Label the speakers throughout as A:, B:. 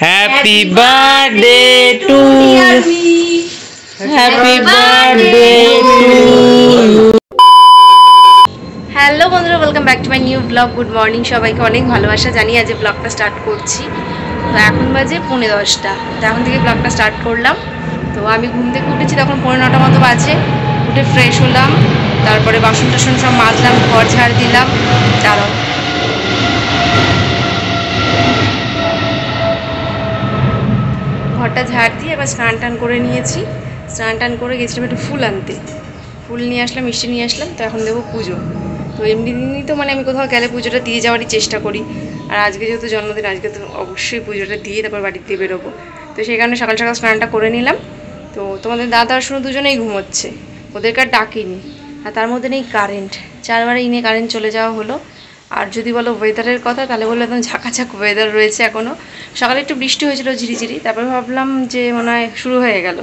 A: Happy birthday to happy birthday to.
B: Hello বন্ধুরা, welcome back to my new blog. Good morning সবাইকে, অনেক ভালোবাসা জানিয়ে আজ ব্লগটা স্টার্ট করছি। তো এখন বাজে 10:45, তো এখন থেকে ব্লগটা স্টার্ট করলাম। তো আমি ঘুম থেকে উঠেছি তখন 9:30 মতো বাজে। উঠে ফ্রেশ হলাম, তারপরে বাসন টাসন সব মাজলাম, ঘর ঝাড় দিলাম। দাঁড়াও, ঘরটা ঝাড় দিয়ে এবার স্নান টান করে নিয়েছি। স্নান টান করে গেছিলাম একটু ফুল আনতে, ফুল নিয়ে আসলাম, মিষ্টি নিয়ে আসলাম। তো এখন দেবো পুজো। তো এমনি দিনই তো আমি কোথাও গেলে পুজোটা দিয়ে যাওয়ারই চেষ্টা করি। আর আজকে যেহেতু জন্মদিন, আজকে তো অবশ্যই পুজোটা দিয়ে তারপর বাড়িতে দিয়ে বেরোবো। তো সেই কারণে সকাল সকাল স্নানটা করে নিলাম। তো তোমাদের দাদা আর শুনে দুজনেই ঘুমোচ্ছে, ওদেরকে আর ডাকিনি। আর তার মধ্যে নেই কারেন্ট, 4 বার এই নিয়ে কারেন্ট চলে যাওয়া হলো। আর যদি বলো ওয়েদারের কথা, তাহলে বললো একদম ঝাঁকাঝাঁক ওয়েদার রয়েছে এখনও। সকালে একটু বৃষ্টি হয়েছিল ঝিরিঝিরি, তারপরে ভাবলাম যে মনে হয় শুরু হয়ে গেল।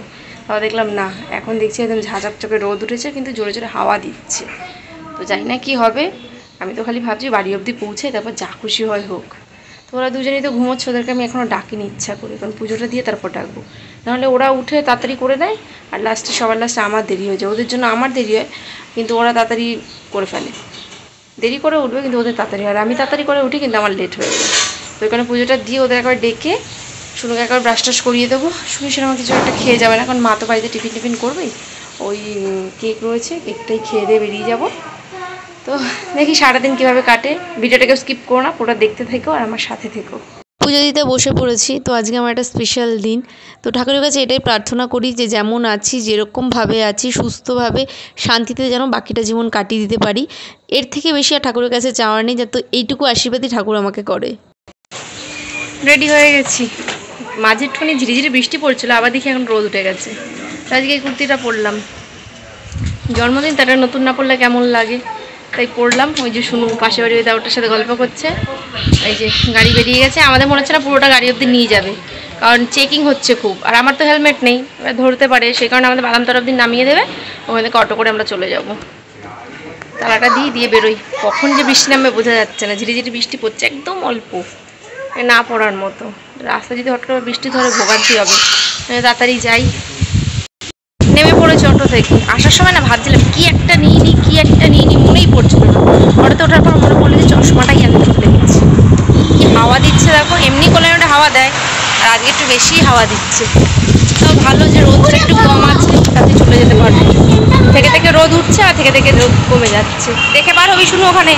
B: তারপর দেখলাম না, এখন দেখছি একদম ঝাঁঝাক চোখে রোদ উঠেছে, কিন্তু জোরে জোরে হাওয়া দিচ্ছে। তো জানি না কী হবে, আমি তো খালি ভাবছি বাড়ি অবধি পৌঁছে তারপর যা খুশি হয় হোক। তো ওরা দুজনেই তো ঘুমোচ্ছে, ওদেরকে আমি এখনও ডাকিনি ইচ্ছা করে, কারণ পুজোটা দিয়ে তারপর ডাকবো। নাহলে ওরা উঠে তাড়াতাড়ি করে দেয়, আর লাস্টে সবার লাস্টে আমার দেরি হয়ে যায়। ওদের জন্য আমার দেরি হয়, কিন্তু ওরা তাড়াতাড়ি করে ফেলে। দেরি করে উঠবে কিন্তু ওদের তাড়াতাড়ি হয়, আর আমি তাড়াতাড়ি করে উঠি কিন্তু আমার লেট হয়ে যায়। তো ওইখানে পুজোটা দিয়ে ওদের একবার ডেকে শুনুকে একবার ব্রাশ টাশ করিয়ে দেবো। শুনে সেরকম কিছু একটা খেয়ে যাবে না, কারণ মা তো বাড়িতে টিফিন করবেই। ওই কেক রয়েছে, কেকটাই খেয়ে দিয়ে বেরিয়ে যাবো। তো দেখি সারাদিন কীভাবে কাটে। ভিডিওটাকে স্কিপ করো না, পুরো দেখতে থেকো আর আমার সাথে থেকো। পুজো দিতে বসে পড়েছি। তো আজকে আমার একটা স্পেশাল দিন। তো ঠাকুরের কাছে এটাই প্রার্থনা করি যে যেমন আছি, যেরকমভাবে আছি, সুস্থভাবে শান্তিতে যেন বাকিটা জীবন কাটিয়ে দিতে পারি। এর থেকে বেশি আর ঠাকুরের কাছে চাওয়ার নেই, যাতে এইটুকু আশীর্বাদই ঠাকুর আমাকে করে। রেডি হয়ে গেছি। মাঝে একটুখানি ঝিরিঝিরি বৃষ্টি পড়ছিল, আবার দেখি এখন রোদ উঠে গেছে। তো আজকে এই কুর্তিটা পরলাম, জন্মদিন তাটা নতুন না পরলে কেমন লাগে, তাই পড়লাম। ওই যে শুনু পাশে বাড়ি ওই দাওটার সাথে গল্প করছে। এই যে গাড়ি বেরিয়ে গেছে, আমাদের মনে হচ্ছে না পুরোটা গাড়ি অবধি নিয়ে যাবে, কারণ চেকিং হচ্ছে খুব। আর আমার তো হেলমেট নেই, এবার ধরতে পারে, সেই কারণে আমাদের বাদামতলা অবধি নামিয়ে দেবে। ওখান থেকে অটো করে আমরা চলে যাব। তালাটা দিয়ে বেরোই। কখন যে বৃষ্টি নামবে বোঝা যাচ্ছে না, ঝিরিঝিরি বৃষ্টি পড়ছে, একদম অল্প, না পড়ার মতো। রাস্তা যদি হট করে বৃষ্টি ধরে ভোগান্তি হবে, তাড়াতাড়ি যাই। নেমে পড়েছে অটো থেকে। আসার সময় না ভাবছিলাম কি একটা নিয়ে নিই, মনেই পড়ছিল না। অটোতে ওঠার পর মনে পড়লো যে চশমাটাই আমি তুলে নিচ্ছি। কি হাওয়া দিচ্ছে দেখো, এমনি কল্যাণটা হাওয়া দেয়, আর আজকে একটু বেশি হাওয়া দিচ্ছে। তাও ভালো যে রোদটা একটু কম আছে, তাতে চলে যেতে পারবো। থেকে থেকে রোদ উঠছে আর থেকে থেকে রোদ কমে যাচ্ছে। দেখে বার হবি শুনো ওখানে,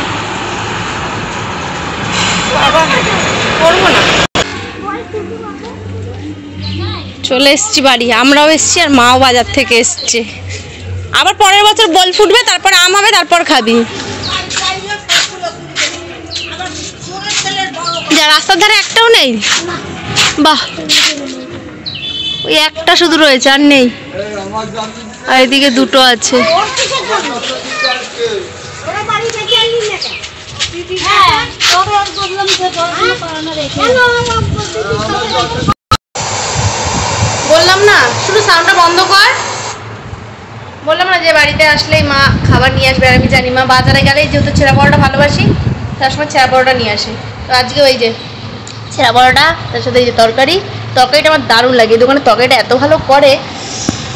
B: বাবা করবো না। চলে এসছি বাড়ি, আমরাও এসছি আর মাও বাজার থেকে এসছে। আবার পরের বছর বল ফুটবে, তারপর আম হবে, তারপর খাবি। যা রাস্তার ধারে একটাও নেই, বাহ, ওই একটা শুধু রয়েছে আর নেই। আর এদিকে দুটো আছে। বললাম না শুধু সাউন্ডটা বন্ধ কর। বললাম না যে বাড়িতে আসলেই মা খাবার নিয়ে আসবে। আর আমি জানি মা বাজারে গেলেই যেহেতু ছেঁড়া বড়াটা ভালোবাসি, তার সময় ছেঁড়া বড়াটা নিয়ে আসে। তো আজকে ওই যে ছেঁড়া বড়াটা, তার সাথে এই যে তরকারিটা আমার দারুণ লাগে। এই দোকানে তরকারিটা এত ভালো করে।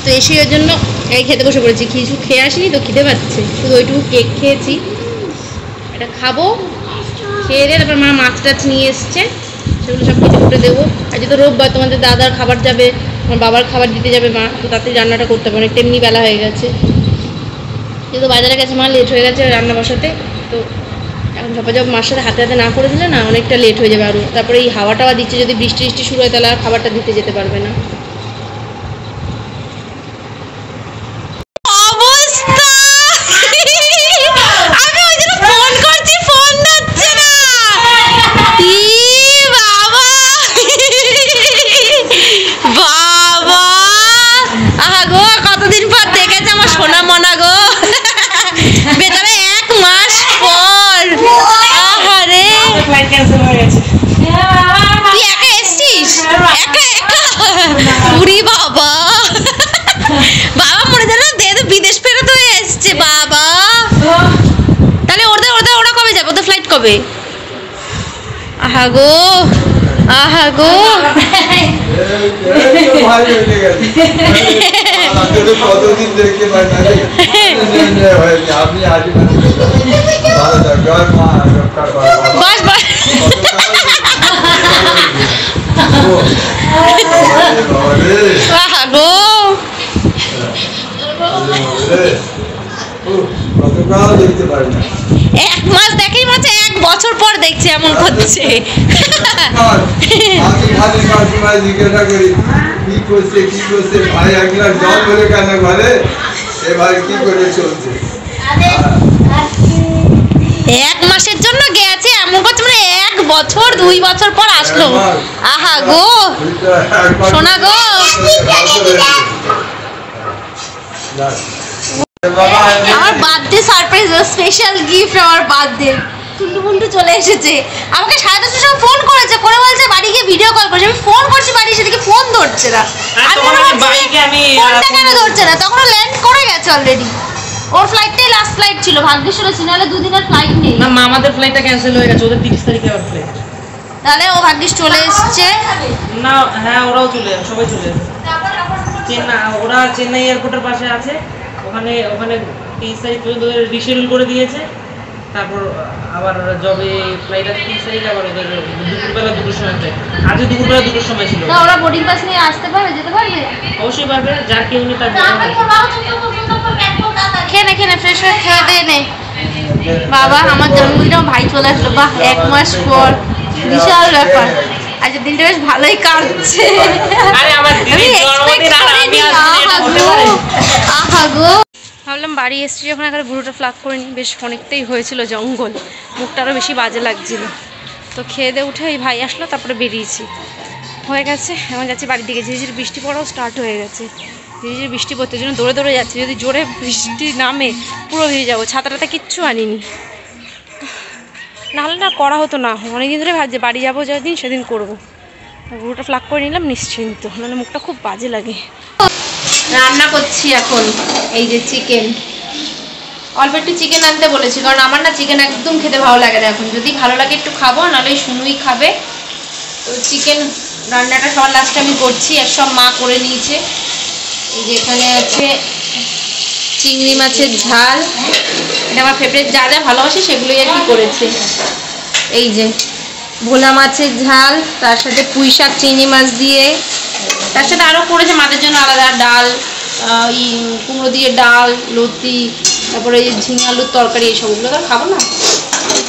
B: তো এসে ওর জন্য এই খেতে বসে পড়েছি। কিছু খেয়ে আসিনি তো খিদে পাচ্ছে, শুধু ওইটুকু কেক খেয়েছি। এটা খাবো, খেয়ে দিয়ে তারপর মা মাছ টাছ নিয়ে এসছে, সেগুলো সব কেটে কুটে দেবো। আর যেহেতু রোববার তোমাদের দাদার খাবার যাবে, আমার বাবার খাবার দিতে যাবে মা, তো তাড়াতাড়ি রান্নাটা করতে পারে, অনেকটা এমনি বেলা হয়ে গেছে। যেহেতু বাজারে গেছে মা, লেট হয়ে গেছে রান্না বসাতে। তো এখন ঝপাঝপ মার সাথে হাতে হাতে না করে দিলে না অনেকটা লেট হয়ে যাবে আরও। তারপরে এই হাওয়াটাওয়া দিচ্ছে, যদি বৃষ্টি শুরু হয় তাহলে আর খাবারটা দিতে যেতে পারবে না। তুই একা এসছিস? বাবা বাবা মনে জানো বিদেশ ফেরত হয়ে এসছে বাবা। তাহলে ওরা কবে যাবে? ওদের ফ্লাইট কবে? আহা গো, আহা গো
C: কতদিন দেখতে পাই না আপনি আজকে ভালো থাকবেন মা রক্ষা করবেন
B: বাস বাস আহা গো
C: কতকাল দেখতে পাই না
B: 1 মাস দেখেই মাঝে 1 বছর পর দেখছে এমন করছে
C: আমি খালি কাকিমা জিজ্ঞাসা করি কি করছে ভাই একলা জল বলে কেন ঘরে এবার কি করে চলছে
B: 1 মাসের জন্য গেছে এমন করছে মানে 1 বছর 2 বছর পর আসলো আহা গো সোনা গো আমার বার্থডে সারপ্রাইজ স্পেশাল গিফট আমার বার্থডে টুন্টু মুন্টু চলে এসেছে আমাকে 10:30টার সময় ফোন করেছে করে বলছে বাড়ি গিয়ে ভিডিও কল করছে আমি ফোন করছি বাড়ি সেদিকে ফোন ধরছে না ফোনটা কেন ধরছে না তখন ল্যান্ড করে গেছে অলরেডি ওর ফ্লাইটটাই লাস্ট ফ্লাইট ছিল ভাগ্যিস ছিল নাহলে 2 দিনের ফ্লাইট নেই
A: না মা আমাদের ফ্লাইটটা ক্যান্সেল হয়ে গেছে ওদের 30 তারিখে আবার ফ্লাইট
B: তাহলে ও ভাগ্যিস চলে এসেছে
A: না হ্যাঁ ওরাও চলে সবাই চলে চেন্নাই ওরা চেন্নাই এয়ারপোর্টের পাশে আছে ওখানে 30 তারিখ পর্যন্ত রিশিডিউল করে দিয়েছে তারপর আবার যবে ফ্লাইট আছে 30 তারিখ আবার ওদের দুপুরবেলা 2টোর সময় ফ্লাইট আজকে দুপুরবেলা 2টোর সময় ছিল
B: না ওরা বোর্ডিং পাস নিয়ে আসতে পারবে যেতে পারবে
A: অবশ্যই পারবে যার কেউ নেই তার
B: খেয়ে ফ্রেশ হয়ে খেয়ে দে নে বাবা আমার জন্মদিনে ভাই চলে আসলো বাহ 1 মাস পর বিশাল ব্যাপার আজ দিনটা বেশ ভালোই কাটছে
A: আরে আমার দিদির জন্মদিন আর আমি আসলে এটা হতে পারে
B: আহা গো ভাবলাম বাড়ি এসেছি যখন এখানে বুড়োটা ফ্লাগ করে নি বেশ অনেকটাই হয়েছিল জঙ্গল মুখটা আরও বেশি বাজে লাগছিল তো খেয়ে দিয়ে উঠে ওই ভাই আসলো তারপরে বেরিয়েছি হয়ে গেছে এখন যাচ্ছি বাড়ির দিকে ঝিরিঝিরি বৃষ্টি পড়াও স্টার্ট হয়ে গেছে ঝিরিঝিরি বৃষ্টি পড়তে জন্য দৌড়ে দৌড়ে যাচ্ছি যদি জোরে বৃষ্টি নামে পুরো ভিজে যাবো ছাতাটাতে কিচ্ছু আনিনি নাহলে না করা হতো না অনেকদিন ধরে ভাবছি বাড়ি যাবো যেদিন সেদিন করবো বুড়োটা ফ্লাগ করে নিলাম নিশ্চিন্ত নাহলে মুখটা খুব বাজে লাগে রান্না করছি এখন এই যে চিকেন অল্প একটু চিকেন আনতে বলেছি কারণ আমার না চিকেন একদম খেতে ভালো লাগে না এখন যদি ভালো লাগে একটু খাবো নাহলে শুনুই খাবে তো চিকেন রান্নাটা সবার লাস্টে আমি করছি আর সব মা করে নিয়েছে এই যে এখানে আছে চিংড়ি মাছের ঝাল এটা আমার ফেভারিট যা যা ভালোবাসি সেগুলোই আর কি করেছে এই যে ভোলা মাছের ঝাল তার সাথে পুঁই শাক চিংড়ি মাছ দিয়ে তার সাথে আরও করেছে মাছের জন্য আলাদা ডাল কুমড়ো দিয়ে ডাল লতি তারপরে এই ঝিঙে আলুর তরকারি এইসবগুলো তো খাবো না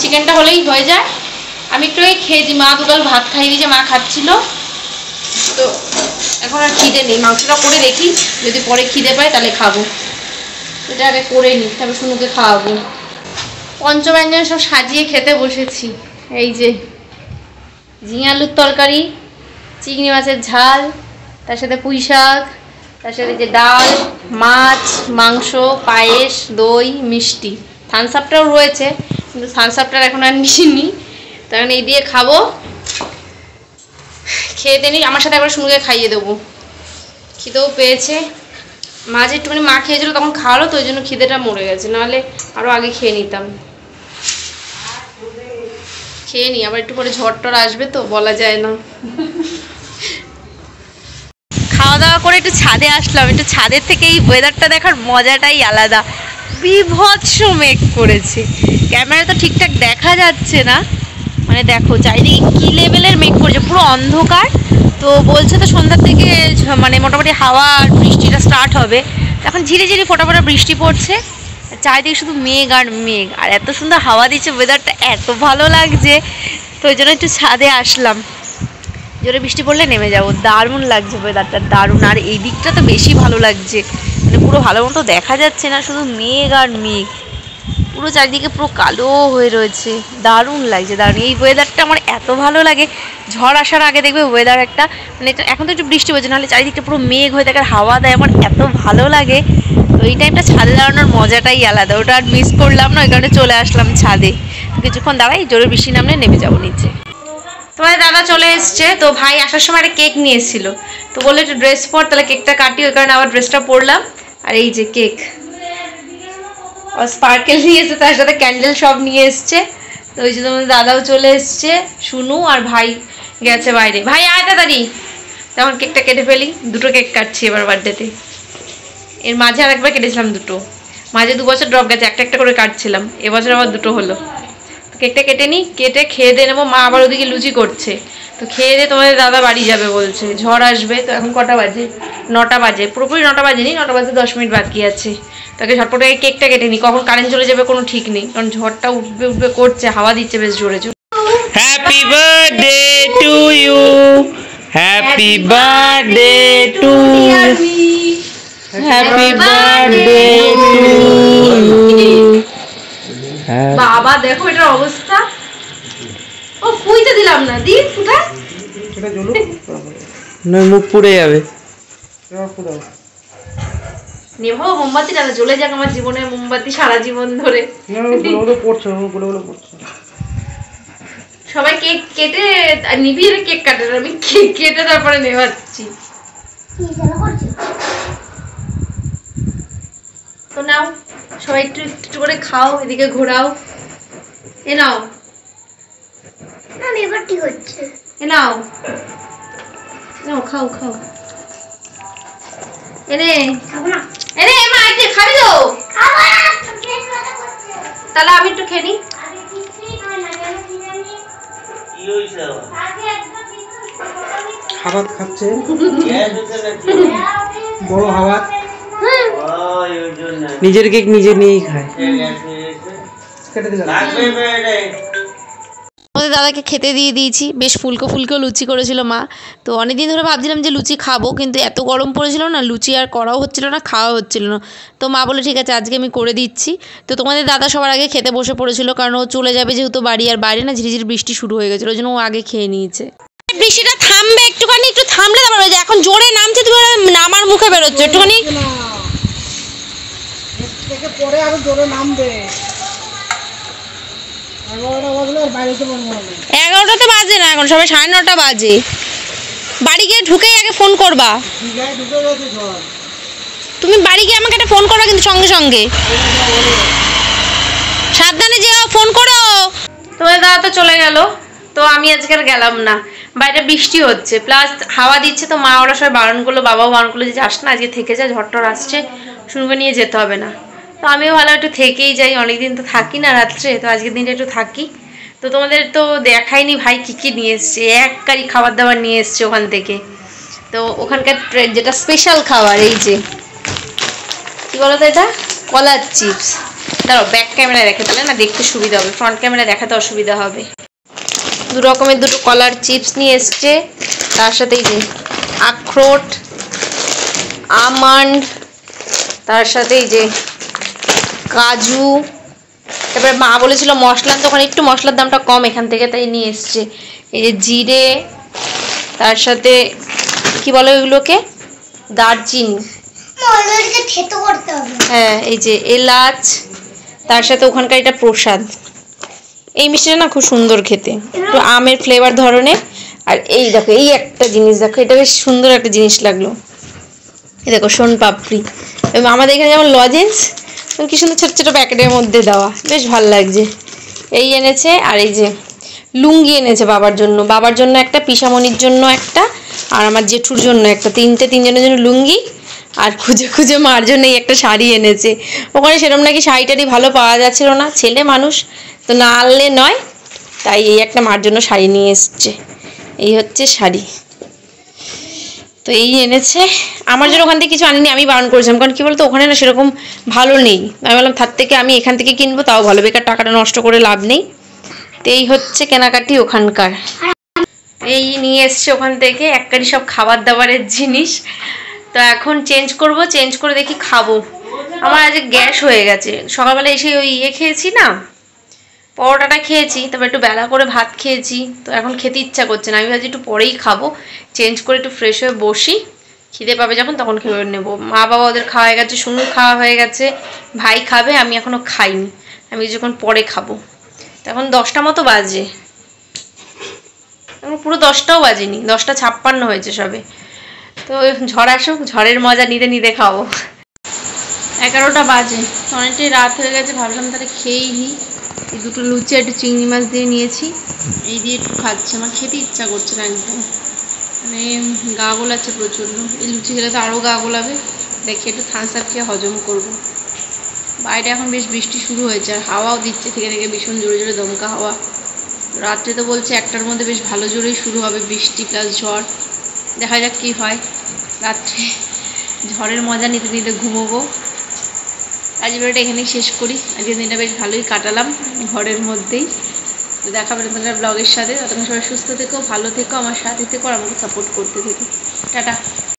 B: চিকেনটা হলেই হয়ে যায় আমি একটু খেয়েছি মা দুগাল ভাত খাইয়ে দিয়েছে মা খাচ্ছিল তো এখন আর খিদে নেই মাংসটা করে দেখি যদি পরে খিদে পায় তাহলে খাবো এটা আগে করে নিই তারপর শুনুকে খাওয়াবো পঞ্চব্যঞ্জন সব সাজিয়ে খেতে বসেছি এই যে ঝিঙে আলুর তরকারি চিংড়ি মাছের ঝাল তার সাথে পুঁই শাক তার সাথে যে ডাল মাছ মাংস পায়েস দই মিষ্টি থামস আপটাও রয়েছে কিন্তু থামস আপটার এখন আর নিইনি তখন এই দিয়ে খাবো খেয়ে দিয়ে নিই আমার সাথে একবার শুনুকে খাইয়ে দেবো খিদেও পেয়েছে মাঝে একটুখানি মা খেয়েছিল তখন খাওয়ালো তো ওই জন্য খিদেটা মরে গেছে নাহলে আরও আগে খেয়ে নিতাম খেয়ে নিই আবার একটু পরে ঝড় টর আসবে তো বলা যায় না খাওয়া দাওয়া করে একটু ছাদে আসলাম একটু ছাদের থেকে এই ওয়েদারটা দেখার মজাটাই আলাদা বিভৎস মেঘ করেছে ক্যামেরা তো ঠিকঠাক দেখা যাচ্ছে না মানে দেখো চারিদিকে কী লেভেলের মেঘ করেছে পুরো অন্ধকার তো বলছে তো সন্ধ্যার থেকে মানে মোটামুটি হাওয়া আর বৃষ্টিটা স্টার্ট হবে এখন ঝিরে ঝিরে ফোটা ফোটা বৃষ্টি পড়ছে চারিদিকে শুধু মেঘ আর এত সুন্দর হাওয়া দিচ্ছে ওয়েদারটা এত ভালো লাগছে তো ওই জন্য একটু ছাদে আসলাম জোরে বৃষ্টি পড়লে নেমে যাবো দারুণ লাগছে ওয়েদারটা দারুণ আর এই দিকটা তো বেশি ভালো লাগছে মানে পুরো ভালো মতো দেখা যাচ্ছে না শুধু মেঘ আর মেঘ পুরো চারিদিকে পুরো কালো হয়ে রয়েছে দারুণ লাগছে দারুণ এই ওয়েদারটা আমার এত ভালো লাগে ঝড় আসার আগে দেখবে ওয়েদার একটা মানে এখন তো একটু বৃষ্টি পড়ছে নাহলে চারিদিকটা পুরো মেঘ হয়ে থাকে আর হাওয়া দেয় আমার এত ভালো লাগে তো এই টাইমটা ছাদে দাঁড়ানোর মজাটাই আলাদা ওটা আর মিস করলাম না ওই কারণে চলে আসলাম ছাদে কিছুক্ষণ দাঁড়াই জোরে বৃষ্টি নামলে নেমে যাবো নিচে তোমার দাদা চলে এসছে তো ভাই আসার সময় একটা কেক নিয়ে এসেছিল তো বললো একটু ড্রেস পর তাহলে কেকটা কাটি ওই কারণে আবার ড্রেসটা পরলাম আর এই যে কেক আর স্পার্কেল নিয়ে এসছে তার সাথে ক্যান্ডেল সব নিয়ে এসছে তো ওই যে তোমার দাদাও চলে এসছে শুনু আর ভাই গেছে বাইরে। ভাই আয় তাড়াতাড়ি, তখন কেকটা কেটে ফেলি। দুটো কেক কাটছি এবার বার্থডেতে। এর মাঝে আর একবার কেটেছিলাম দুটো, মাঝে 2 বছর ড্রপ গেছে, একটা একটা করে কাটছিলাম, এবছর আবার দুটো হলো। তো কেকটা কেটে নিই, কেটে খেয়ে দিয়ে নেবো। মা আবার ওদিকে লুচি করছে, তো খেয়ে দিয়ে তোমাদের দাদা বাড়ি যাবে বলছে, ঝড় আসবে। তো এখন কটা বাজে? 9টা বাজে, পুরোপুরি 9টা বাজেনি, 9টা বাজে 10 মিনিট বাকি আছে। তাকে ঝটপট কেকটা কেটে নিই, কখন কারেন্ট চলে যাবে কোনো ঠিক নেই, কারণ ঝড়টা উঠবে উঠবে করছে, হাওয়া দিচ্ছে বেশ জোরে জোরে।
A: Happy birthday to you, happy birthday to you, happy birthday to you.
B: বাবা দেখো এটার অবস্থা, ও ফুইতে দিলাম না, দি ফুটা
A: না, মুখ পুড়ে যাবে।
B: নেভো মোমবাতি টানা, জ্বলে যাক আমার জীবনের মোমবাতি সারা জীবন ধরে। সবাই কেক কেটে নিবিয়ে কেক কাটে, আমি কেক কেটে তারপরে নেভাচ্ছি। তো নাও সবাই একটু একটু করে খাও, এদিকে ঘোরাও। এ নাও,
D: না এবার ঠিক হচ্ছে।
B: এ নাও নাও, খাও খাও। এনে
D: খাবো না,
B: এনে মা আইতে খাবি তো?
D: খাবো না, পেট ব্যথা করছে।
B: তাহলে আমি একটু খেয়ে নিই।
D: আমি কিছুই খাই না, কেন কি জানি
E: কি হইছে আবার?
D: আগে একবার কিছু
A: খাবার খাচ্ছে
E: গ্যাস হচ্ছে নাকি?
A: বড় খাবার,
E: ওই ওই জন্য
A: নিজের কেক নিজে নিয়েই খায়।
E: গ্যাস হয়ে গেছে। লাগবে বেড়ে।
B: আমাদের দাদাকে খেতে দিয়ে দিয়েছি, বেশ ফুলকো ফুলকো লুচি করেছিল মা। তো অনেকদিন ধরে ভাবছিলাম যে লুচি খাবো, কিন্তু এত গরম পড়েছিল না, লুচি আর করাও হচ্ছিল না, খাওয়া হচ্ছিল না। তো মা বলে ঠিক আছে আজকে আমি করে দিচ্ছি। তো তোমাদের দাদা সবার আগে খেতে বসে পড়েছিল, কারণ ও চলে যাবে যেহেতু বাড়ি, আর বাইরে না ঝিরিঝিরি বৃষ্টি শুরু হয়ে গেছিলো, ওই জন্য ও আগে খেয়ে নিয়েছে। বৃষ্টিটা থামবে একটুখানি, একটু থামলে তারপর হয়ে যায়। এখন জোরে নামছে, তুমি নামার মুখে বেরোচ্ছ, একটুখানি
F: পরে আরো জোরে নামবে। 11টা বাজলে আর বাড়িতে বলবো না।
B: 11টা বাজে না, এখন সবাই 9:30 বাজে। বাড়ি গিয়ে ঢুকেই আগে ফোন করবা।
F: দীঘায় ঢুকে গেছে ঝড়।
B: তুমি বাড়ি গিয়ে আমাকে একটা ফোন করবা কিন্তু সঙ্গে সঙ্গে, সাবধানে যেও, ফোন করো। তোমার দাদা তো চলে গেল, তো আমি আজকে আর গেলাম না। বাইরে বৃষ্টি হচ্ছে প্লাস হাওয়া দিচ্ছে, তো মা ওরা সবাই বারণ করলো, বাবাও বারণ করলো যে যাস না, আজকে থেকে যা, ঝড়টর আসছে, শুনবে নিয়ে যেতে হবে না। তো আমিও ভালো একটু থেকেই যাই, অনেকদিন তো থাকি না রাত্রে, তো আজকের দিনটা একটু থাকি। তো তোমাদের তো দেখাইনি ভাই কী কী নিয়ে এসছে, এক কারি খাবার দাবার নিয়ে এসছে ওখান থেকে। তো ওখানকার যেটা স্পেশাল খাবার, এই যে কী বলো তো এটা, কলার চিপস। দাঁড়াও ব্যাক ক্যামেরায় দেখে, তাহলে না দেখতে সুবিধা হবে, ফ্রন্ট ক্যামেরায় দেখাতে অসুবিধা হবে। 2 রকমের 2টো কলার চিপস নিয়ে এসছে, তার সাথে এই যে আখরোট, আমন্ড, তার সাথে এই যে কাজু। তারপরে মা বলেছিল মশলা, তো ওখানে একটু মশলার দামটা কম এখান থেকে, তাই নিয়ে এসছে। এই যে জিরে, তার সাথে কি বলে এগুলোকে, দারচিনি,
D: মলকে থেতো করতে হবে।
B: হ্যাঁ এই যে এলাচ, তার সাথে ওখানকার এটা প্রসাদ। এই মিষ্টিটা না খুব সুন্দর খেতে, একটু আমের ফ্লেভার ধরনের। আর এই দেখো এই একটা জিনিস দেখো, এটা বেশ সুন্দর একটা জিনিস লাগলো, এই দেখো সোন পাপড়ি। আমাদের এখানে যেমন লজেন্স, কি সুন্দর ছোট ছোট প্যাকেটের মধ্যে দেওয়া, বেশ ভালো লাগছে। এই এনেছে, আর এই যে লুঙ্গি এনেছে বাবার জন্য একটা, পিসামণির জন্য একটা, আর আমার জেঠুর জন্য একটা, তিনজনের জন্য লুঙ্গি। আর খুঁজে খুঁজে মার জন্য এই একটা শাড়ি এনেছে। ওখানে সেরকম নাকি শাড়ি টাড়ি ভালো পাওয়া যাচ্ছিল না, ছেলে মানুষ তো না আনলে নয়, তাই এই একটা মার জন্য শাড়ি নিয়ে এসছে। এই হচ্ছে শাড়ি, তো এই এনেছে। আমার জন্য ওখান থেকে কিছু আনিনি, আমি বারণ করেছিলাম, কারণ কী বলতো ওখানে না সেরকম ভালো নেই। আমি বললাম তার থেকে আমি এখান থেকে কিনবো, তাও ভালো, বেকার টাকাটা নষ্ট করে লাভ নেই। তো এই হচ্ছে কেনাকাটি ওখানকার। এই নিয়ে এসছে ওখান থেকে এককারি সব খাবার দাবারের জিনিস। তো এখন চেঞ্জ করে দেখি খাবো। আমার আজকে গ্যাস হয়ে গেছে, সকালবেলা এসে ওই খেয়েছি না, পরোটাটা খেয়েছি, তারপর একটু বেলা করে ভাত খেয়েছি, তো এখন খেতে ইচ্ছা করছে না। আমি ভাবছি একটু পরেই খাবো, চেঞ্জ করে একটু ফ্রেশ হয়ে বসি, খিদে পাবে যখন তখন খেয়ে নেবো। মা বাবা ওদের খাওয়া হয়ে গেছে, শুনুর খাওয়া হয়ে গেছে, ভাই খাবে, আমি এখনও খাইনি, আমি যখন পরে খাবো। তখন 10টা মতো বাজে, এখন পুরো 10টাও বাজেনি, 10:56 হয়েছে সবে। তো ঝড় আসুক, ঝড়ের মজা নিতে খাবো। 11টা বাজে, অনেকটাই রাত হয়ে গেছে, ভাবলাম তাহলে খেয়েই নিই। এই দুটো লুচি একটু চিংড়ি মাছ দিয়ে নিয়েছি, এই দিয়ে একটু খাচ্ছি। আমার খেতে ইচ্ছা করছে না একদম, মানে গা গোলাচ্ছে প্রচণ্ড। এই লুচি খেলে তো আরও গা গোলাবে। দেখি একটু থামস আপ খেয়ে হজম করবো। বাইরে এখন বেশ বৃষ্টি শুরু হয়েছে, আর হাওয়াও দিচ্ছে থেকে থেকে, ভীষণ জোরে জোরে দমকা হাওয়া। রাত্রে তো বলছে 1টার মধ্যে বেশ ভালো জোরেই শুরু হবে বৃষ্টি প্লাস ঝড়। দেখা যাক কী হয়। রাত্রে ঝড়ের মজা নিতে নিতে ঘুমোবো। আজ ভিডিওটা এখানেই শেষ করি। আজকের দিনটা বেশ ভালোই কাটালাম ঘরের মধ্যেই। তো দেখা হবে তোমাদের ব্লগের সাথে। ততক্ষণ সবাই সুস্থ থেকো, ভালো থেকো, আমার সাথে থেকো, আর আমাকে সাপোর্ট করতে থেকো। টাটা।